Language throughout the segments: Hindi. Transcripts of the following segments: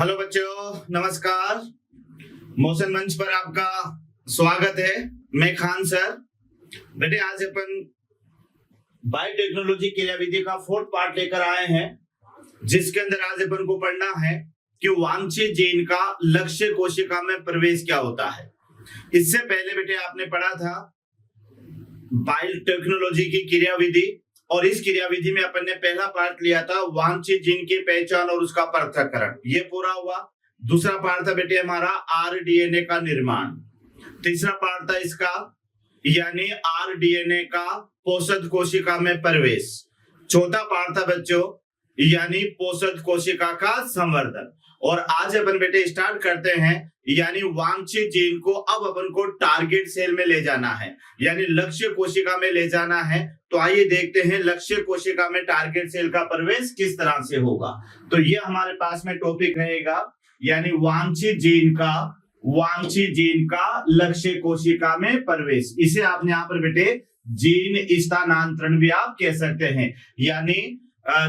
हेलो बच्चों, नमस्कार। मोशन मंच पर आपका स्वागत है। मैं खान सर। बेटे आज अपन बायोटेक्नोलॉजी क्रियाविधि का 4th पार्ट लेकर आए हैं, जिसके अंदर आज अपन को पढ़ना है कि वांछित जीन का लक्ष्य कोशिका में प्रवेश क्या होता है। इससे पहले बेटे आपने पढ़ा था बायोटेक्नोलॉजी की क्रियाविधि, और इस क्रियाविधि में अपन ने पहला पार्ट लिया था वांछित जीन की पहचान और उसका पृथक्करण। ये पूरा हुआ। दूसरा पार्ट था बेटे हमारा आरडीएनए का निर्माण। तीसरा पार्ट था इसका यानी आरडीएनए का पोषक कोशिका में प्रवेश। चौथा पार्ट था बच्चों यानी पोषक कोशिका का संवर्धन। और आज अपन बेटे स्टार्ट करते हैं यानी वांछित जीन को अब अपन को टारगेट सेल में ले जाना है, यानी लक्ष्य कोशिका में ले जाना है। तो आइए देखते हैं लक्ष्य कोशिका में टारगेट सेल का प्रवेश किस तरह से होगा। तो ये हमारे पास में टॉपिक रहेगा यानी वांछित जीन का लक्ष्य कोशिका में प्रवेश। इसे आपने यहाँ पर बेटे जीन स्थानांतरण भी आप कह सकते हैं, यानी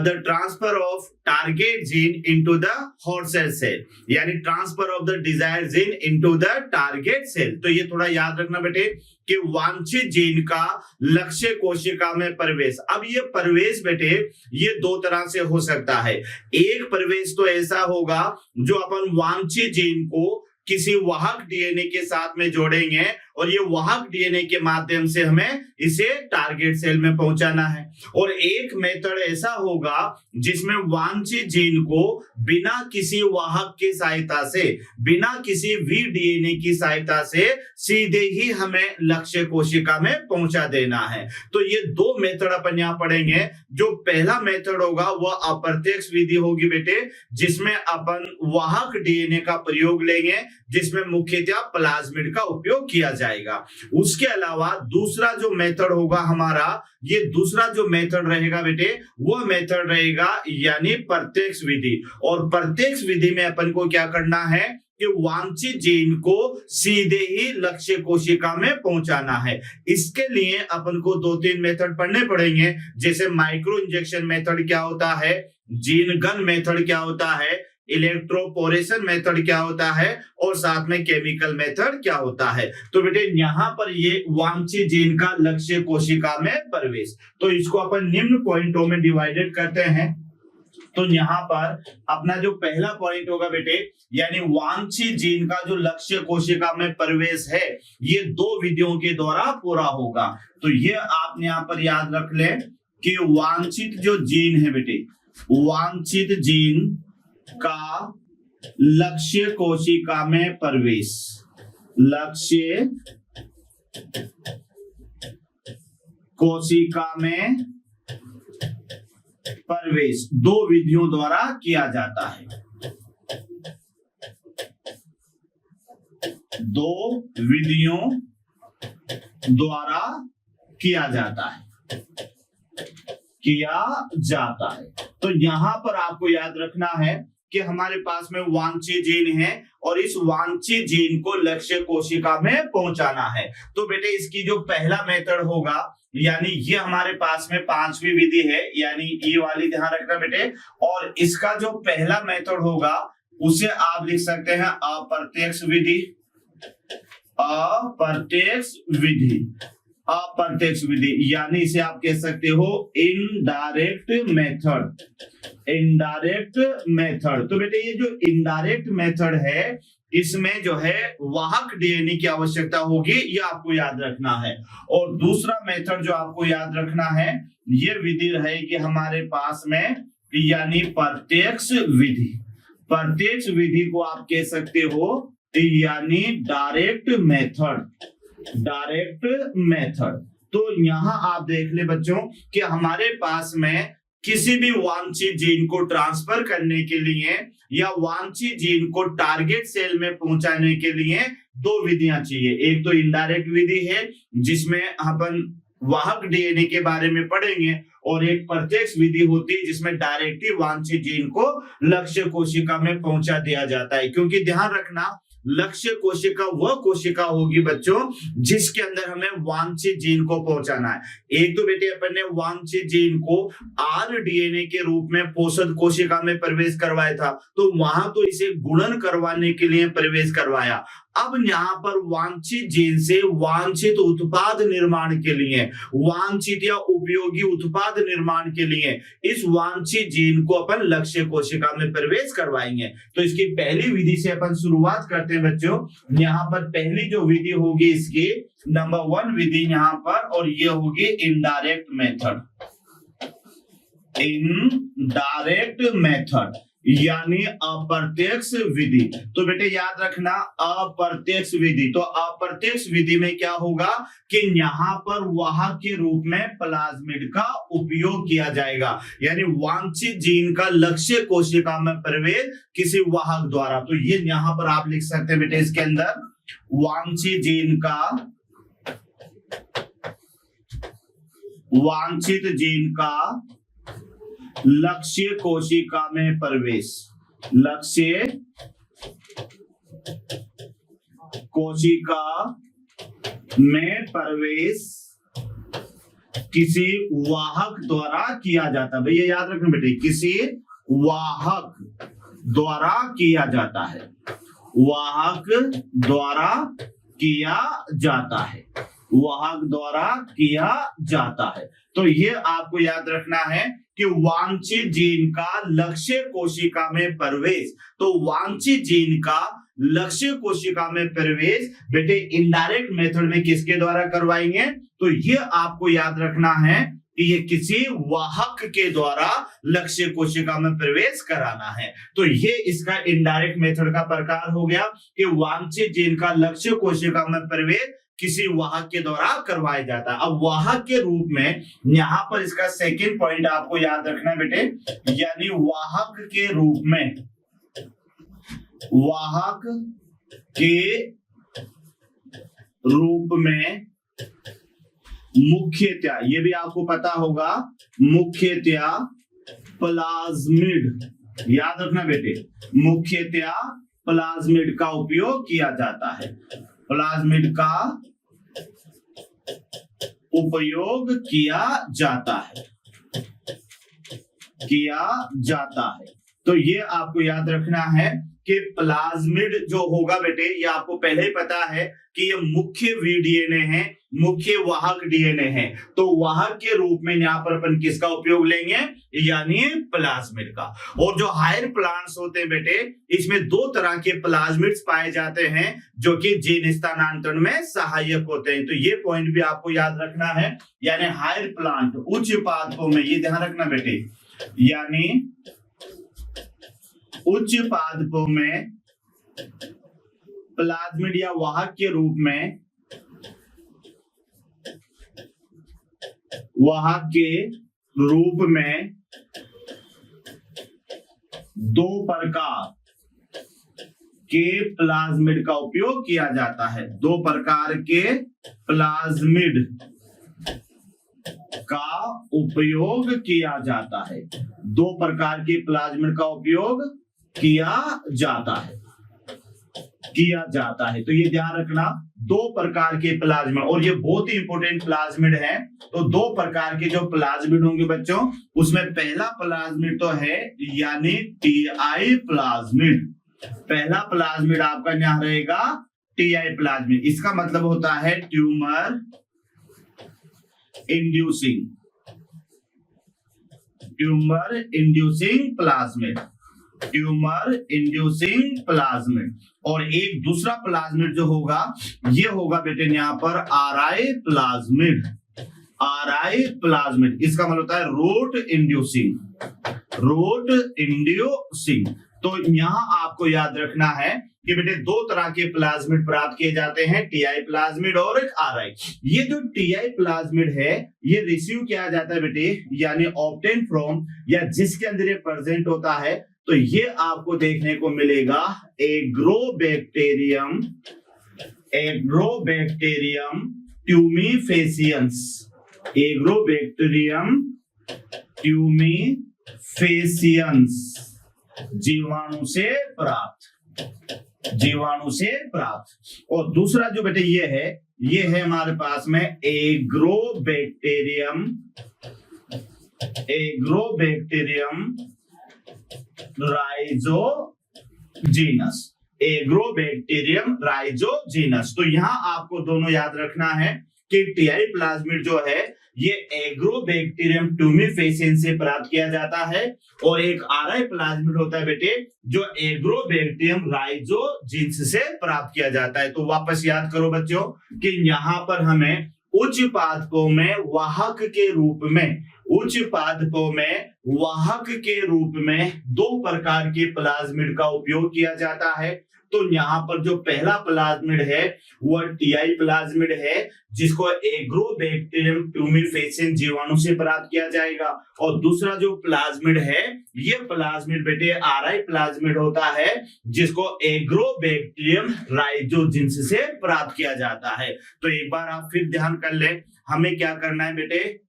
the transfer of target gene into the host cell, यानी transfer of the desire gene into the target cell. तो ये थोड़ा याद रखना बेटे कि वांछित जीन का लक्ष्य कोशिका में प्रवेश। अब ये प्रवेश बेटे ये दो तरह से हो सकता है। एक प्रवेश तो ऐसा होगा जो अपन वांछित जीन को किसी वाहक डीएनए के साथ में जोड़ेंगे और ये वाहक डीएनए के माध्यम से हमें इसे टारगेट सेल में पहुंचाना है। और एक मेथड ऐसा होगा जिसमें वांछित जीन को बिना किसी वाहक की सहायता से, बिना किसी वीडीएनए की सहायता से सीधे ही हमें लक्ष्य कोशिका में पहुंचा देना है। तो ये दो मेथड अपन यहाँ पढ़ेंगे। जो पहला मेथड होगा वह अप्रत्यक्ष विधि होगी बेटे, जिसमें अपन वाहक डीएनए का प्रयोग लेंगे, जिसमें मुख्यतः प्लाज्मिड का उपयोग किया जाएगा। उसके अलावा दूसरा जो मेथड होगा हमारा, ये दूसरा जो मेथड रहेगा बेटे वो मेथड रहेगा यानी प्रत्यक्ष विधि। और प्रत्यक्ष विधि में अपन को क्या करना है कि वांछित जीन को सीधे ही लक्ष्य कोशिका में पहुंचाना है। इसके लिए अपन को 2-3 मेथड पढ़ने पड़ेंगे, जैसे माइक्रो इंजेक्शन मेथड क्या होता है, जीन गन मेथड क्या होता है, इलेक्ट्रोपोरेशन मेथड क्या होता है, और साथ में केमिकल मेथड क्या होता है। तो बेटे यहाँ पर ये वांछित जीन का लक्ष्य कोशिका में प्रवेश, तो इसको अपन निम्न पॉइंटों में डिवाइडेड करते हैं। तो यहाँ पर अपना जो पहला पॉइंट होगा बेटे यानी वांछित जीन का जो लक्ष्य कोशिका में प्रवेश है, ये 2 विधियों के द्वारा पूरा होगा। तो ये आपने यहाँ पर याद रख ले कि वांछित जो जीन है बेटे, वांछित जीन का लक्ष्य कोशिका में प्रवेश, लक्ष्य कोशिका में प्रवेश 2 विधियों द्वारा किया जाता है। 2 विधियों द्वारा किया जाता है। तो यहां पर आपको याद रखना है कि हमारे पास में वांछित जीन है और इस वांछित जीन को लक्ष्य कोशिका में पहुंचाना है। तो बेटे इसकी जो पहला मेथड होगा यानी ये हमारे पास में 5वीं विधि है, यानी ये वाली ध्यान रखना बेटे। और इसका जो पहला मेथड होगा उसे आप लिख सकते हैं अप्रत्यक्ष विधि। अप्रत्यक्ष विधि यानी इसे आप कह सकते हो इनडायरेक्ट मेथड। तो बेटे ये जो इनडायरेक्ट मेथड है इसमें जो है वाहक डीएनए की आवश्यकता होगी, ये आपको याद रखना है। और दूसरा मेथड जो आपको याद रखना है ये विधि रहेगी हमारे पास में यानी प्रत्यक्ष विधि। प्रत्यक्ष विधि को आप कह सकते हो यानी डायरेक्ट मेथड। तो यहां आप देख ले बच्चों कि हमारे पास में किसी भी वांछित जीन को ट्रांसफर करने के लिए या वांछित जीन को टारगेट सेल में पहुंचाने के लिए 2 विधियां चाहिए। एक तो इनडायरेक्ट विधि है जिसमें अपन वाहक डीएनए के बारे में पढ़ेंगे, और एक प्रत्यक्ष विधि होती है जिसमें डायरेक्टली वांछित जीन को लक्ष्य कोशिका में पहुंचा दिया जाता है। क्योंकि ध्यान रखना लक्ष्य कोशिका वह कोशिका होगी बच्चों जिसके अंदर हमें वांछित जीन को पहुंचाना है। एक तो बेटे अपन ने वांछित जीन को आरडीएनए के रूप में पोषक कोशिका में प्रवेश करवाया था, तो वहां तो इसे गुणन करवाने के लिए प्रवेश करवाया। अब यहाँ पर वांछित जीन से वांछित उत्पाद निर्माण के लिए, वांछित या उपयोगी उत्पाद निर्माण के लिए इस वांछित जीन को अपन लक्ष्य कोशिका में प्रवेश करवाएंगे। तो इसकी पहली विधि से अपन शुरुआत करते हैं बच्चों। यहाँ पर पहली जो विधि होगी इसकी नंबर 1 विधि यहाँ पर, और ये होगी इनडायरेक्ट मेथड। इनडायरेक्ट मेथड यानी अप्रत्यक्ष विधि। तो बेटे याद रखना अप्रत्यक्ष विधि। तो अप्रत्यक्ष विधि में क्या होगा कि यहाँ पर वाहक के रूप में प्लाज्मिड का उपयोग किया जाएगा, यानी वांछित जीन का लक्ष्य कोशिका में प्रवेश किसी वाहक द्वारा। तो ये यहाँ पर आप लिख सकते हैं बेटे इसके अंदर वांछित जीन का लक्ष्य कोशिका में प्रवेश, लक्ष्य कोशिका में प्रवेश किसी वाहक द्वारा किया जाता है। भैया याद रखना बेटे, किसी वाहक द्वारा किया जाता है, वाहक द्वारा किया जाता है, वाहक द्वारा किया जाता है। तो ये आपको याद रखना है कि वांछित जीन का लक्ष्य कोशिका में प्रवेश। तो वांछित जीन का लक्ष्य कोशिका में प्रवेश बेटे इनडायरेक्ट मेथड में किसके द्वारा करवाएंगे? तो ये आपको याद रखना है कि ये किसी वाहक के द्वारा लक्ष्य कोशिका में प्रवेश कराना है। तो ये इसका इनडायरेक्ट मेथड का प्रकार हो गया कि वांछित जीन का लक्ष्य कोशिका में प्रवेश किसी वाहक के द्वारा करवाया जाता है। अब वाहक के रूप में यहाँ पर इसका सेकंड पॉइंट आपको याद रखना है बेटे, यानी वाहक के रूप में, वाहक के रूप में मुख्यतया, ये भी आपको पता होगा, मुख्यतया प्लाज्मिड, याद रखना बेटे, मुख्यतया प्लाज्मिड का उपयोग किया जाता है, प्लाज्मिड का उपयोग किया जाता है, किया जाता है। तो ये आपको याद रखना है कि प्लाज्मिड जो होगा बेटे, ये आपको पहले ही पता है कि ये मुख्य वीडीएनए है, मुख्य वाहक डीएनए है। तो वाहक के रूप में यहाँ पर अपन किसका उपयोग लेंगे? यानी प्लाज्मिड का। और जो हायर प्लांट्स होते हैं बेटे, इसमें दो तरह के प्लाज्मिड्स पाए जाते हैं जो कि जीन स्थानांतरण में सहायक होते हैं। तो ये पॉइंट भी आपको याद रखना है, यानी हायर प्लांट, उच्च पादपों में, ये ध्यान रखना बेटे, यानी उच्च पादपों में प्लाज्मिड या वाहक के रूप में, वाहक के रूप में दो प्रकार के प्लाज्मिड का उपयोग किया जाता है, दो प्रकार के प्लाज्मिड का उपयोग किया जाता है, दो प्रकार के प्लाज्मिड का उपयोग किया जाता है, किया जाता है। तो ये ध्यान रखना, दो प्रकार के प्लाज्मिड, और ये बहुत ही इंपॉर्टेंट प्लाज्मिड है। तो दो प्रकार के जो प्लाज्मिड होंगे बच्चों, उसमें पहला प्लाज्मिड तो है यानी टीआई प्लाज्मिड, पहला प्लाज्मिड आपका यहाँ रहेगा टीआई प्लाज्मिड। इसका मतलब होता है tumour inducing, tumour inducing plasmid, tumour inducing plasmid. और एक दूसरा प्लाज्मिड जो होगा, ये होगा बेटे यहाँ पर आरआई प्लाज्मिड, आरआई प्लाज्मिड। इसका मतलब होता है रूट इंड्यूसिंग, रूट इंड्यूसिंग। तो यहाँ आपको याद रखना है कि बेटे दो तरह के प्लाज्मिड प्राप्त किए जाते हैं, टीआई प्लाज्मिड और एक आरआई। ये जो टीआई प्लाज्मिड है, ये रिसीव किया जाता है बेटे, यानी ऑब्टेन फ्रॉम, या जिसके अंदर ये प्रेजेंट होता है, तो ये आपको देखने को मिलेगा agrobacterium, agrobacterium tumefaciens, agrobacterium tumefaciens जीवाणु से प्राप्त, जीवाणु से प्राप्त। और दूसरा जो बेटे ये है हमारे पास में एग्रोबैक्टीरियम राइजोजीनस। तो यहां आपको दोनों याद रखना है कि टीआई प्लाज्मिड जो है ये एग्रोबैक्टीरियम ट्यूमिफेसिएंस से प्राप्त किया जाता है, और एक आरआई प्लाज्मिड होता है बेटे जो एग्रोबैक्टीरियम राइजोजीनस से प्राप्त किया जाता है। तो वापस याद करो बच्चों कि यहां पर हमें उच्च पादपों में वाहक के रूप में दो प्रकार के प्लाज्मिड का उपयोग किया जाता है। तो यहाँ पर जो पहला प्लाज्मिड है वह टीआई प्लाज्मिड है, जिसको एग्रोबैक्टीरियम ट्यूमिफेसिएंस जीवाणु से प्राप्त किया जाएगा, और दूसरा जो प्लाज्मिड है ये प्लाज्मिड बेटे आरआई प्लाज्मिड होता है, जिसको एग्रोबैक्टीरियम राइजोजीनस से प्राप्त किया जाता है। तो एक बार आप फिर ध्यान कर ले, हमें क्या करना है बेटे,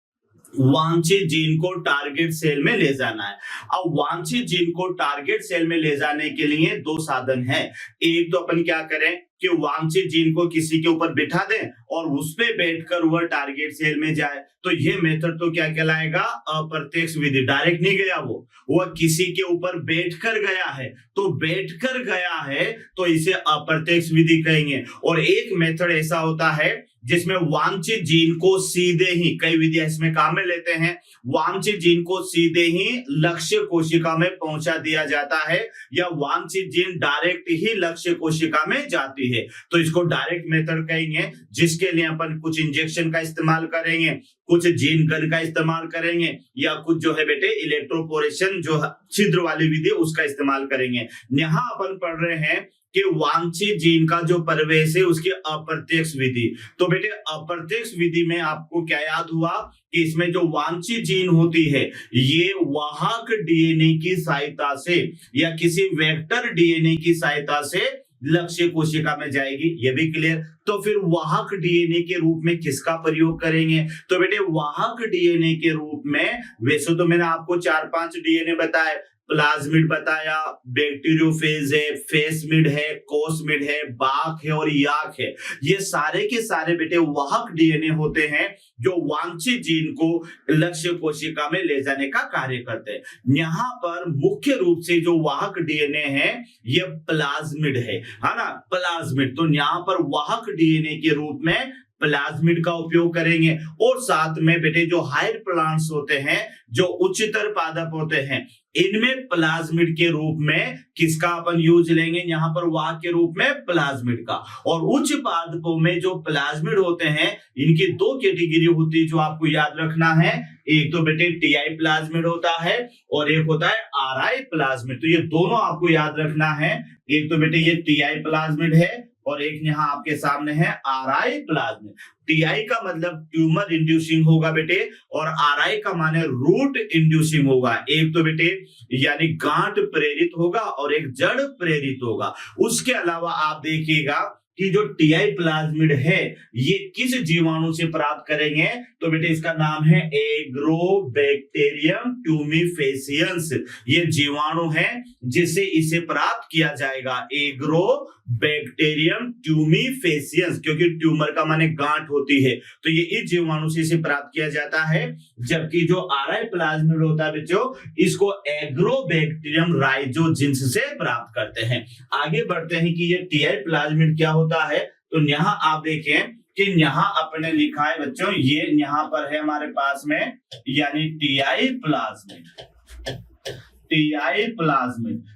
वांछित जीन को टारगेट सेल में ले जाना है। अब वांछित जीन को टारगेट सेल में ले जाने के लिए दो साधन हैं। एक तो अपन क्या करें कि वांछित जीन को किसी के ऊपर बिठा दें और उस पे बैठकर वह टारगेट सेल में जाए। तो ये मेथड तो क्या कहलाएगा, अप्रत्यक्ष विधि। डायरेक्ट नहीं गया वह किसी के ऊपर बैठकर गया है, तो बैठकर गया है तो इसे अप्रत्यक्ष विधि कहेंगे। और एक मेथड ऐसा होता है जिसमें वांछित जीन को सीधे ही, कई विधियां इसमें काम में लेते हैं, वांछित जीन को सीधे ही लक्ष्य कोशिका में पहुंचा दिया जाता है, या वांछित जीन डायरेक्ट ही लक्ष्य कोशिका में जाती है। तो इसको डायरेक्ट मेथड कहेंगे, जिसके लिए अपन कुछ इंजेक्शन का इस्तेमाल करेंगे, कुछ जीन गन का इस्तेमाल करेंगे, या कुछ जो है बेटे इलेक्ट्रोपोरेशन जो छिद्र वाली विधि उसका इस्तेमाल करेंगे। यहाँ अपन पढ़ रहे हैं कि वांछित जीन का जो प्रवेश है उसकी अप्रत्यक्ष विधि। तो बेटे अप्रत्यक्ष विधि में आपको क्या याद हुआ कि इसमें जो वांछित जीन होती है ये वाहक डीएनए की सहायता से या किसी वेक्टर डीएनए की सहायता से लक्ष्य कोशिका में जाएगी, ये भी क्लियर। तो फिर वाहक डीएनए के रूप में किसका प्रयोग करेंगे, तो बेटे वाहक डीएनए के रूप में, वैसे तो मैंने आपको 4-5 डीएनए बताए, प्लाज्मिड बताया, बैक्टीरियोफेज है, फेसमिड है, कोसमिड है, बाक है और याक है। ये सारे के सारे बेटे वाहक डीएनए होते हैं जो वांछित जीन को लक्ष्य कोशिका में ले जाने का कार्य करते हैं। यहाँ पर मुख्य रूप से जो वाहक डीएनए है ये प्लाज्मिड है ना, प्लाज्मिड। तो यहाँ पर वाहक डीएनए के रूप में प्लाज्मिड का उपयोग करेंगे। और साथ में बेटे जो हायर प्लांट्स होते हैं, जो उच्चतर पादप होते हैं, इनमें प्लाज्मिड के रूप में किसका अपन यूज लेंगे, यहाँ पर वाहक के रूप में प्लाज्मिड का। और उच्च पादपों में जो प्लाज्मिड होते हैं इनकी दो कैटेगरी होती है जो आपको याद रखना है। एक तो बेटे टीआई प्लाज्मिड होता है और एक होता है आरआई प्लाज्मिड। तो ये दोनों आपको याद रखना है। एक तो बेटे ये टीआई प्लाज्मिड है और एक यहाँ आपके सामने है आरआई प्लाज्मिड। टीआई का मतलब ट्यूमर इंड्यूसिंग होगा बेटे, और आरआई का माने रूट इंड्यूसिंग होगा। एक तो बेटे यानी गांठ प्रेरित होगा और एक जड़ प्रेरित होगा। उसके अलावा आप देखिएगा कि जो टीआई प्लाज्मिड है ये किस जीवाणु से प्राप्त करेंगे, तो बेटे इसका नाम है एग्रोबैक्टीरियम ट्यूमिफेसिएंस। ये जीवाणु है जिसे इसे प्राप्त किया जाएगा, एग्रोबैक्टीरियम ट्यूमिफेसिएंस, क्योंकि ट्यूमर का माने गांठ होती है, तो ये इस जीवाणु से इसे प्राप्त किया जाता है। जबकि जो आरआई प्लाज्मिड होता है बच्चों, इसको एग्रोबैक्टीरियम राइजोजीनस से प्राप्त करते हैं। आगे बढ़ते हैं कि ये टीआई प्लाज्मिड क्या होता है। तो यहाँ आप देखें कि यहाँ अपने लिखा है बच्चों, ये यहाँ पर है हमारे पास में, यानी टीआई प्लाज्मिड।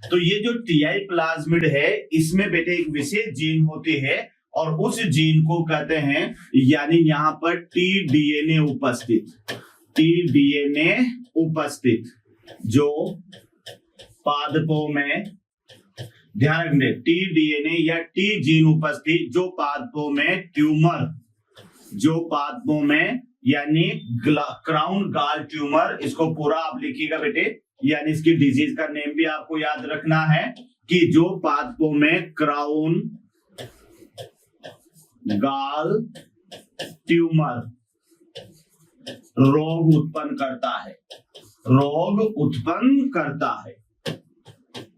तो ये जो टीआई प्लाज्मिड है इसमें बेटे एक विशेष जीन होती है और उस जीन को कहते हैं, यानी यहाँ पर टीडीएनए उपस्थित जो पादपों में, ध्यान रखना, टीडीएनए या टी जीन उपस्थित जो पादपों में ट्यूमर, जो पादपों में यानी क्राउन गॉल ट्यूमर, इसको पूरा आप लिखिएगा बेटे, यानी इसकी डिजीज का नेम भी आपको याद रखना है कि जो पादपों में क्राउन गॉल ट्यूमर रोग उत्पन्न करता है।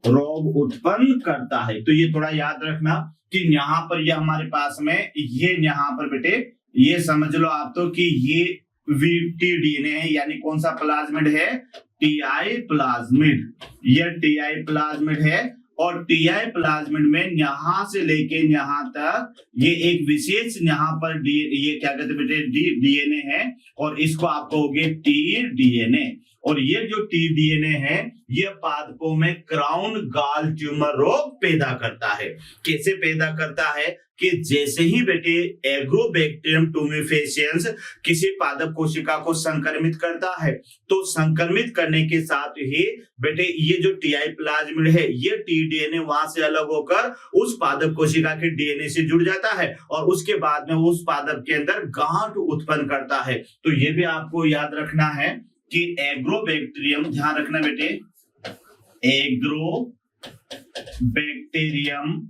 रोग उत्पन्न करता है। तो ये थोड़ा याद रखना कि यहाँ पर ये हमारे पास में ये यहाँ पर बेटे ये समझ लो आप तो कि ये वीटीडीएनए है, यानी कौन सा प्लाज्मिड है, टीआई प्लाज्मिड। ये टीआई प्लाज्मिड है और टीआई प्लाज्मिड में यहाँ से लेके यहाँ तक ये एक विशेष यहाँ पर ये क्या कहते हैं बेटे डीएनए है और इसको आप कहोगे टी डीएनए। और ये जो टी डीएनए है ये पादपों में क्राउन गाल ट्यूमर रोग पैदा करता है। कैसे पैदा करता है कि जैसे ही बेटे एग्रोबैक्टीरियम टूमेफेसिएंस किसी पादप कोशिका को संक्रमित करता है तो संक्रमित करने के साथ ही बेटे ये जो टीआई प्लाज्मिड है ये टी डीएनए वहां से अलग होकर उस पादप कोशिका के डीएनए से जुड़ जाता है और उसके बाद में उस पादप के अंदर गांठ उत्पन्न करता है। तो ये भी आपको याद रखना है कि एग्रोबैक्टीरियम, ध्यान रखना बेटे, एग्रोबैक्टीरियम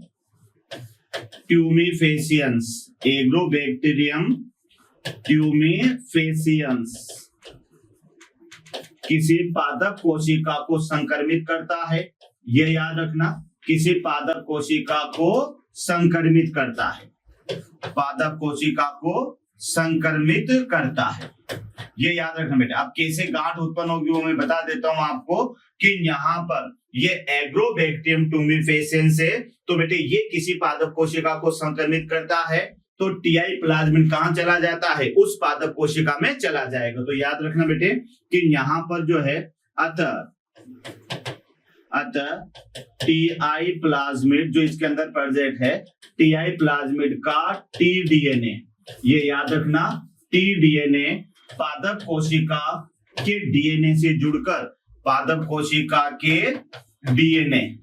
ट्यूमेफेसिएंस, एग्रोबैक्टीरियम ट्यूमेफेसिएंस किसी पादप कोशिका को संक्रमित करता है। यह याद रखना, किसी पादप कोशिका को संक्रमित करता है, पादप कोशिका को संक्रमित करता है, ये याद रखना बेटा। अब कैसे गांठ उत्पन्न होगी वो मैं बता देता हूं आपको कि यहाँ पर ये एग्रोबैक्टीरियम टूमेफेसिएंस है तो बेटे ये किसी पादप कोशिका को संक्रमित करता है तो टीआई प्लाज्मिड कहां चला जाता है, उस पादप कोशिका में चला जाएगा। तो याद रखना बेटे कि यहाँ पर जो है अतः टीआई प्लाज्मिड जो इसके अंदर प्रेजेंट है, टीआई प्लाज्मिड का टी डीएनए, ये याद रखना, टी डीएनए पादप कोशिका के डीएनए से जुड़कर, पादप कोशिका के डीएनए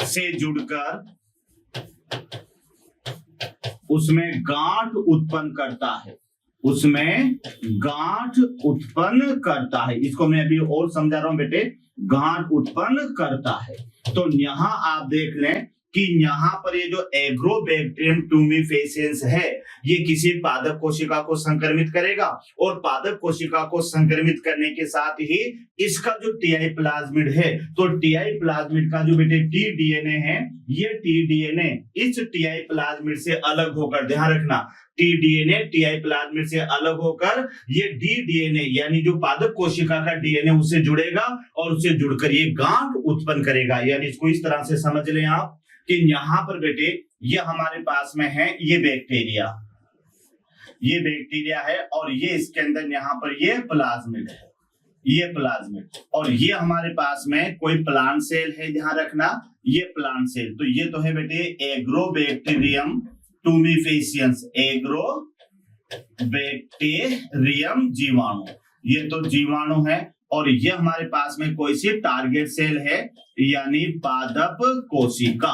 से जुड़कर उसमें गांठ उत्पन्न करता है, उसमें गांठ उत्पन्न करता है। इसको मैं अभी और समझा रहा हूं बेटे, गांठ उत्पन्न करता है। तो यहां आप देख लें कि यहाँ पर ये जो एग्रोबैक्टीरियम टूमेफेसिएंस है ये किसी पादप कोशिका को संक्रमित करेगा और पादप कोशिका को संक्रमित करने के साथ ही इसका जो टीआई प्लाज्मिड है तो टीआई प्लाज्मिड का जो बेटे टी डीएनए है ये टी डीएनए इस टीआई प्लाज्मिड से अलग होकर, ध्यान रखना, टी डीएनए टीआई प्लाज्मिड से अलग होकर ये डी डीएनए यानी जो पादप कोशिका का डीएनए उससे जुड़ेगा और उससे जुड़कर ये गांठ उत्पन्न करेगा। यानी इसको इस तरह से समझ लें आप कि यहाँ पर बेटे ये हमारे पास में है ये बैक्टीरिया, ये बैक्टीरिया है और ये इसके अंदर यहाँ पर ये प्लाज्मिड है, ये प्लाज्मिड, और ये हमारे पास में कोई प्लांट सेल है, ध्यान रखना, ये प्लांट सेल। तो ये तो है बेटे एग्रोबैक्टीरियम टूमेफेसिएंस, एग्रोबैक्टीरियम जीवाणु, ये तो जीवाणु है और ये हमारे पास में कोई सी टारगेट सेल है यानी पादप कोशिका,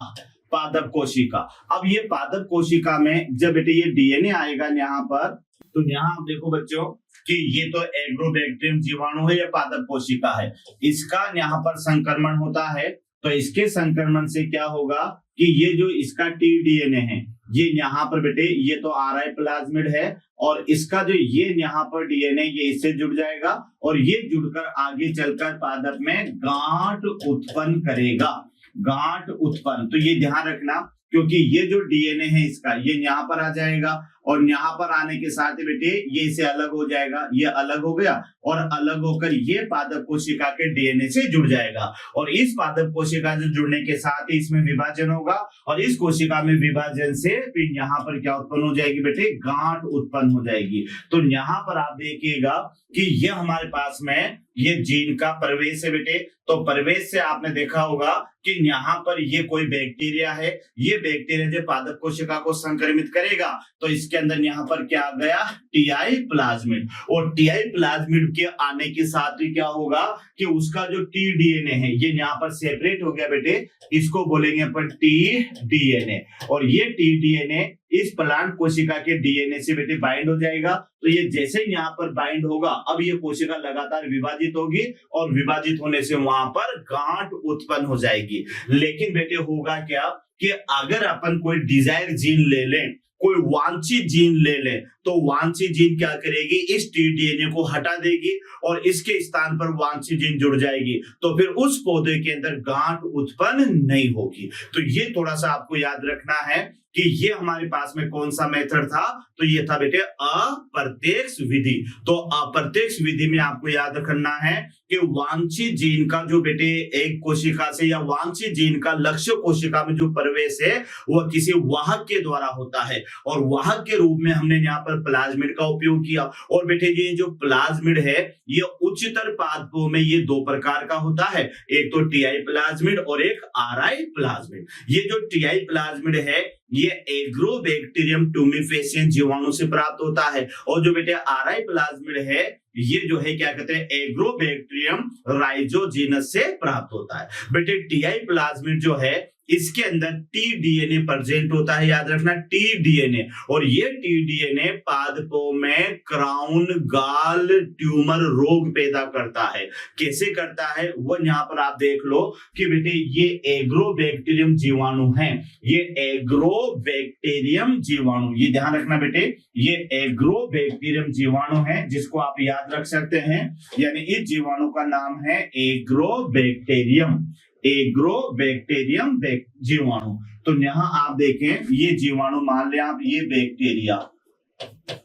पादप कोशिका। अब ये पादप कोशिका में जब बेटे ये डीएनए आएगा यहाँ पर, तो यहाँ आप देखो बच्चों कि ये तो एग्रोबैक्टीरियम जीवाणु है, ये पादप कोशिका है, इसका यहाँ पर संक्रमण होता है। तो इसके संक्रमण से क्या होगा कि ये जो इसका टी डीएनए है ये यहाँ पर बेटे ये तो आरआई प्लाज्मिड है और इसका जो ये यहाँ पर डीएनए ये इससे जुड़ जाएगा और ये जुड़कर आगे चलकर पादप में गांठ उत्पन्न करेगा, गांठ उत्पन्न। तो ये ध्यान रखना क्योंकि ये जो डीएनए है इसका ये यहाँ पर आ जाएगा और यहाँ पर आने के साथ ही बेटे ये इसे अलग हो जाएगा, ये अलग हो गया और अलग होकर ये पादप कोशिका के डीएनए से जुड़ जाएगा और इस पादप कोशिका से जुड़ने के साथ ही इसमें विभाजन होगा और इस कोशिका में विभाजन से फिर यहाँ पर क्या उत्पन्न हो जाएगी बेटे, गांठ उत्पन्न हो जाएगी। तो यहाँ पर आप देखिएगा कि ये हमारे पास में ये जीन का प्रवेश है बेटे। तो प्रवेश से आपने देखा होगा कि यहाँ पर ये कोई बैक्टीरिया है, ये बैक्टीरिया जो पादप कोशिका को संक्रमित करेगा तो इसके अंदर यहाँ पर क्या आ गया, टीआई प्लाज्मिड, और टीआई प्लाज्मिड के आने के साथ ही क्या होगा कि उसका जो टी डीएनए है ये यहाँ पर सेपरेट हो गया बेटे, इसको बोलेंगे अपन टी डीएनए और ये टी डीएनए इस प्लांट कोशिका के डीएनए से बेटे बाइंड हो जाएगा। तो ये जैसे ही यहाँ पर बाइंड होगा अब ये कोशिका लगातार विभाजित होगी और विभाजित होने से वहां पर गांठ उत्पन्न हो जाएगी। लेकिन बेटे होगा क्या कि अगर अपन कोई डिजायर जीन ले लें कोई वांछित जीन ले ले तो वांछित जीन क्या करेगी, इस टीडीएनए को हटा देगी और इसके स्थान पर वांछित जीन जुड़ जाएगी, तो फिर उस पौधे के अंदर गांठ उत्पन्न नहीं होगी। तो ये थोड़ा सा आपको याद रखना है कि ये हमारे पास में कौन सा मेथड था, तो ये था बेटे अप्रत्यक्ष विधि। तो अप्रत्यक्ष विधि में आपको याद रखना है कि वांछित जीन का जो बेटे एक कोशिका से या वांछित जीन का लक्ष्य कोशिका में जो प्रवेश है वह किसी वाहक के द्वारा होता है, और वाहक के रूप में हमने यहाँ पर प्लाज्मिड का उपयोग किया। और बेटे ये जो प्लाज्मिड है ये उच्चतर पादपों में ये दो प्रकार का होता है, एक तो टीआई प्लाज्मिड और एक आरआई प्लाज्मिड। ये जो टीआई प्लाज्मिड है ये एग्रोबैक्टीरियम ट्यूमिफेसियन जीवाणु से प्राप्त होता है, और जो बेटे आरआई प्लाज्मिड है ये जो है क्या कहते हैं, एग्रोबैक्टीरियम राइजोजीनस से प्राप्त होता है। बेटे टीआई प्लाज्मिड जो है इसके अंदर टीडीएनए प्रेजेंट होता है, याद रखना टीडीएनए, और ये टीडीएनए पादपों में क्राउन गाल ट्यूमर रोग पैदा करता है। कैसे करता है वो यहाँ पर आप देख लो कि बेटे ये एग्रोबैक्टीरियम जीवाणु हैं, ये एग्रोबैक्टीरियम जीवाणु, ये ध्यान रखना बेटे, ये एग्रोबैक्टीरियम जीवाणु है जिसको आप याद रख सकते हैं, यानी इस जीवाणु का नाम है एग्रोबैक्टीरियम, एग्रोबैक्टीरियम जीवाणु। तो यहां आप देखें ये जीवाणु मान लें आप, ये बैक्टीरिया,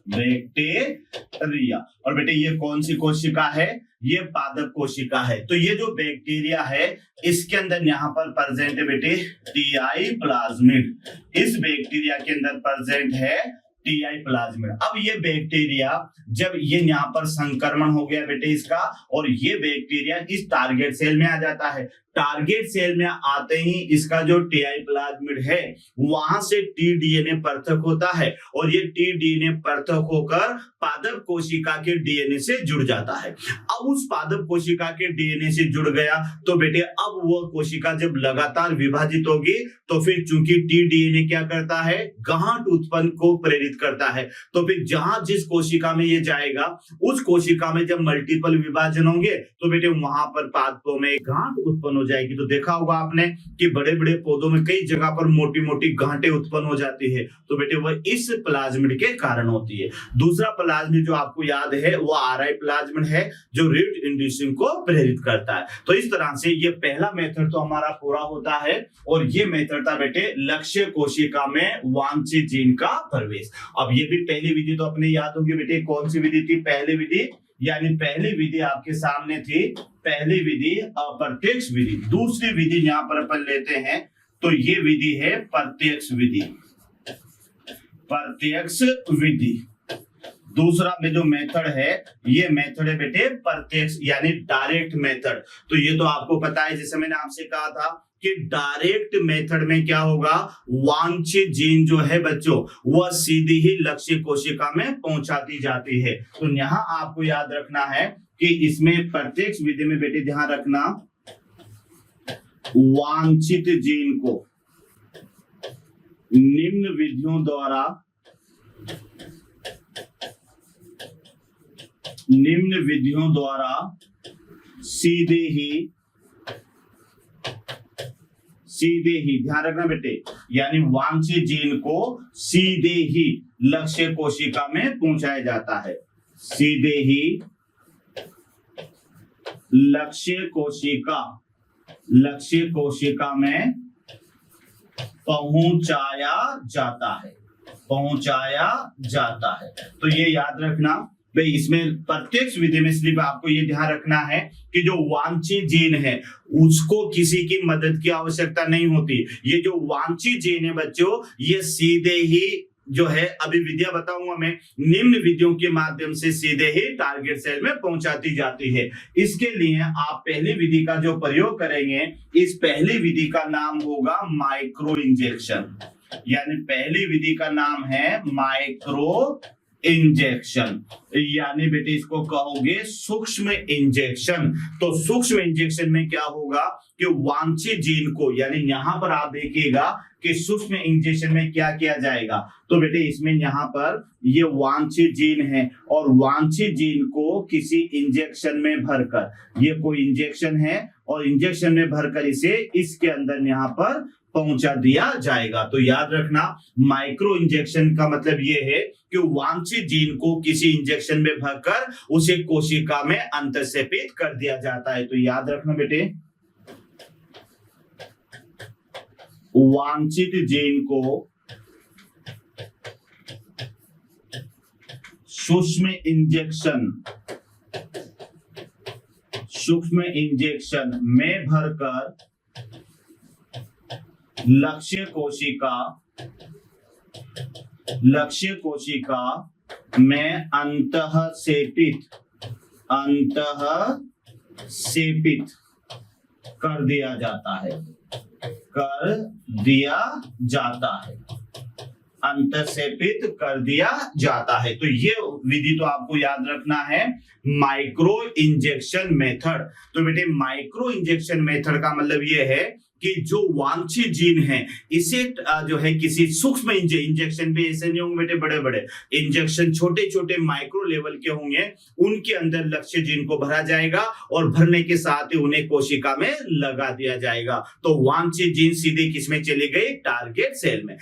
बैक्टीरिया, और बेटे ये कौन सी कोशिका है, ये पादप कोशिका है। तो ये जो बैक्टीरिया है इसके अंदर यहाँ पर प्रेजेंट है बेटे टीआई प्लाज्मिड, इस बैक्टीरिया के अंदर प्रेजेंट है टीआई प्लाज्मिड। अब ये बैक्टीरिया जब ये यहाँ पर संक्रमण हो गया बेटे इसका, और ये बैक्टीरिया इस टारगेट सेल में आ जाता है, टारगेट सेल में आते ही इसका जो टीआई प्लाज्मिड है वहां से टीडीएनए पृथक होता है, और ये टीडीएनए पृथक होकर पादप कोशिका के डीएनए से जुड़ जाता है। अब उस पादप कोशिका के डीएनए से जुड़ गया तो बेटे अब वो कोशिका जब लगातार विभाजित होगी तो फिर चूंकि टीडीएनए क्या करता है, गांठ उत्पन्न को प्रेरित करता है, तो फिर जहां जिस कोशिका में ये जाएगा उस कोशिका में जब मल्टीपल विभाजन होंगे तो बेटे वहां पर पादपों में गांठ उत्पन्न हो जाएगी। तो देखा होगा आपने कि बड़े बड़े पौधों में कई जगह पर मोटी मोटी गांठें उत्पन्न हो जाती है, तो बेटे वह इस प्लाज्मिड के कारण होती है। दूसरा प्लाज्मिड जो आपको याद है वो आरआई प्लाज्मिड है जो रीट इंड्यूसिंग को प्रेरित करता है। तो इस तरह से ये पहला मेथड तो हमारा पूरा होता है, और ये मेथड था बेटे लक्ष्य कोशिका में वांछित जीन का प्रवेश। अब ये भी पहली विधि तो अपने याद होगी बेटे, कौन सी विधि थी, पहली विधि, यानी पहली विधि आपके सामने थी, पहली विधि अप्रत्यक्ष विधि। दूसरी विधि यहाँ पर अपन लेते हैं तो ये विधि है प्रत्यक्ष विधि, प्रत्यक्ष विधि। दूसरा में जो मेथड है ये मेथड है बेटे प्रत्यक्ष यानी डायरेक्ट मेथड। तो ये तो आपको पता है, जैसे मैंने आपसे कहा था कि डायरेक्ट मेथड में क्या होगा, वांछित जीन जो है बच्चों वह सीधी ही लक्ष्य कोशिका में पहुंचाती जाती है। तो यहाँ आपको याद रखना है कि इसमें प्रत्यक्ष विधि में बेटे ध्यान रखना, वांछित जीन को निम्न विधियों द्वारा सीधे ही ध्यान रखना बेटे, यानी वांछित जीन को सीधे ही लक्ष्य कोशिका में पहुंचाया जाता है, सीधे ही लक्ष्य कोशिका में पहुंचाया जाता है। तो ये याद रखना भाई, इसमें प्रत्यक्ष विधि में सिर्फ आपको ये ध्यान रखना है कि जो वांछित जीन है उसको किसी की मदद की आवश्यकता नहीं होती। ये जो वांछित जीन है बच्चों ये सीधे ही जो है, अभी विधियां बताऊंगा मैं, निम्न विधियों के माध्यम से सीधे ही टारगेट सेल में पहुंचाती जाती है। इसके लिए आप पहली विधि का जो प्रयोग करेंगे, इस पहली विधि का नाम होगा माइक्रो इंजेक्शन, यानी पहली विधि का नाम है माइक्रो इंजेक्शन, यानी बेटे इसको कहोगे सूक्ष्म इंजेक्शन। तो सूक्ष्म इंजेक्शन में क्या होगा कि वांछित जीन को, यानी यहां पर आप देखिएगा कि सूक्ष्म इंजेक्शन में क्या किया जाएगा, तो बेटे इसमें यहां पर ये वांछित जीन है और वांछित जीन को किसी इंजेक्शन में भरकर, ये कोई इंजेक्शन है और इंजेक्शन में भरकर इसे इसके अंदर यहां पर पहुंचा दिया जाएगा। तो याद रखना, माइक्रो इंजेक्शन का मतलब ये है कि वांछित जीन को किसी इंजेक्शन में भरकर उसे कोशिका में अंतःक्षेपित कर दिया जाता है। तो याद रखना बेटे, वांछित जीन को सूक्ष्म इंजेक्शन में भरकर लक्ष्य कोशिका में अंतःक्षेपित कर दिया जाता है। तो ये विधि तो आपको याद रखना है, माइक्रो इंजेक्शन मेथड। तो बेटे माइक्रो इंजेक्शन मेथड का मतलब ये है कि जो वांछित जीन है इसे जो है किसी सूक्ष्म इंजेक्शन पे, ऐसे नहीं होंगे बेटे बड़े बड़े इंजेक्शन, छोटे छोटे माइक्रो लेवल के होंगे, उनके अंदर लक्ष्य जीन को भरा जाएगा और भरने के साथ ही उन्हें कोशिका में लगा दिया जाएगा। तो वांछित जीन सीधे किसमें चली गई? टारगेट सेल में।